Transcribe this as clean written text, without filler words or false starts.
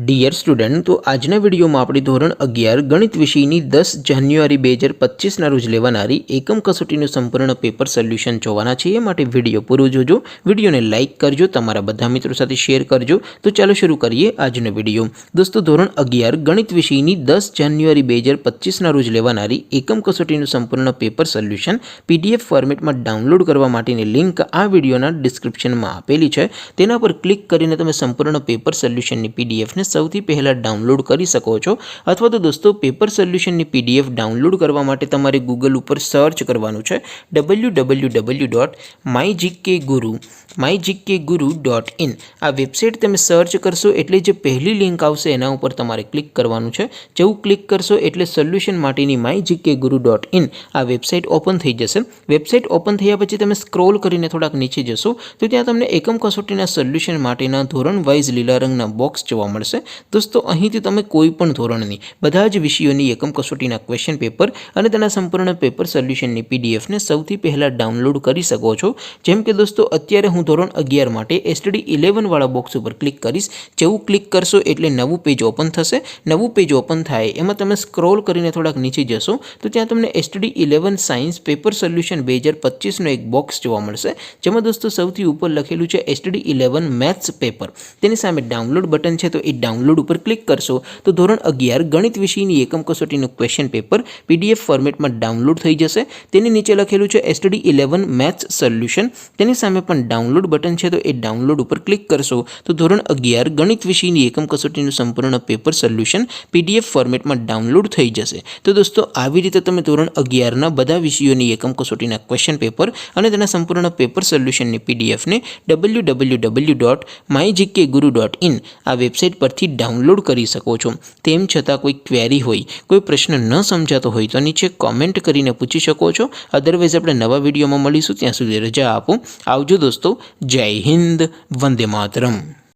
Dear student, તો આજના વિડીયોમાં આપણે ધોરણ 11 ગણિત વિષયની 10 જાન્યુઆરી 2025ના રોજ લેવાનારી એકમ કસોટીનું સંપૂર્ણ પેપર સોલ્યુશન જોવાના છે। એ માટે વિડીયો પૂરો જોજો, વિડીયોને લાઇક કરજો, તમારા બધા મિત્રો સાથે શેર કરજો। તો ચાલો શરૂ કરીએ આજનો વિડીયો। દોસ્તો, ધોરણ 11 ગણિત વિષયની 10 જાન્યુઆરી 2025ના રોજ લેવાનારી એકમ કસોટીનું સંપૂર્ણ પેપર સોલ્યુશન PDF ફોર્મેટમાં ડાઉનલોડ કરવા માટેની લિંક આ વિડીયોના ડિસ્ક્રિપ્શનમાં આપેલી છે। તેના પર ક્લિક કરીને તમે સંપૂર્ણ પેપર સોલ્યુશનની PDF સૌથી પહેલા ડાઉનલોડ કરી શકો છો। અથવા તો દોસ્તો, પેપર સોલ્યુશનની PDF ડાઉનલોડ કરવા માટે તમારે ગૂગલ ઉપર સર્ચ કરવાનું છે www.mygkguru.in। આ વેબસાઇટ તમે સર્ચ કરશો એટલે જે પહેલી લિંક આવશે એના ઉપર તમારે ક્લિક કરવાનું છે। જેવું ક્લિક કરશો એટલે સોલ્યુશન માટેની mygkguru.in આ વેબસાઇટ ઓપન થઈ જશે। વેબસાઇટ ઓપન થયા પછી તમે સ્ક્રોલ કરીને થોડાક નીચે જશો તો ત્યાં તમને એકમ કસોટીના સોલ્યુશન માટેના ધોરણ વાઇઝ લીલા રંગના બોક્સ જોવા મળશે। દોસ્તો, અહીંથી તમે કોઈ પણ ધોરણની બધા જ વિષયોની એકમ કસોટીના ક્વેશ્ચન પેપર અને તેના સંપૂર્ણ પેપર સોલ્યુશનની PDFને સૌથી પહેલાં ડાઉનલોડ કરી શકો છો। જેમ કે દોસ્તો, અત્યારે હું ધોરણ 11 માટે STD 11 વાળા બોક્સ ઉપર ક્લિક કરીશ। જેવું ક્લિક કરશો એટલે નવું પેજ ઓપન થશે। નવું પેજ ઓપન થાય એમાં તમે સ્ક્રોલ કરીને થોડાક નીચે જશો તો ત્યાં તમને STD 11 સાયન્સ પેપર સોલ્યુશન 2025નો એક બોક્સ જોવા મળશે, જેમાં દોસ્તો સૌથી ઉપર લખેલું છે STD 11 મેથ્સ પેપર। તેની સામે ડાઉનલોડ બટન છે, તો એ ડાઉનલોડ ઉપર ક્લિક કરશો તો ધોરણ 11 ગણિત વિષયની એકમ કસોટીનું ક્વેશ્ચન પેપર PDF ફોર્મેટમાં ડાઉનલોડ થઈ જશે। તેની નીચે લખેલું છે STD 11 મેથ્સ સોલ્યુશન, તેની સામે પણ ડાઉનલોડ બટન છે, તો એ ડાઉનલોડ ઉપર ક્લિક કરશો તો ધોરણ 11 ગણિત વિષયની એકમ કસોટીનું સંપૂર્ણ પેપર સોલ્યુશન PDF ફોર્મેટમાં ડાઉનલોડ થઈ જશે। તો દોસ્તો, આવી રીતે તમે ધોરણ 11ના બધા વિષયોની એકમ કસોટીના ક્વેશ્ચન પેપર અને તેના સંપૂર્ણ પેપર સોલ્યુશનની PDFને www.mygkguru.in આ વેબસાઇટ પરથી ડાઉનલોડ કરી શકો છો। તેમ છતાં કોઈ ક્વેરી હોય, કોઈ પ્રશ્ન ન સમજાતો હોય તો નીચે કોમેન્ટ કરીને પૂછી શકો છો। અદરવાઇઝ આપણે નવા વિડીયોમાં મળીશું, ત્યાં સુધી રજા આપો। આવજો દોસ્તો, જય હિન્દ, વંદે માતરમ।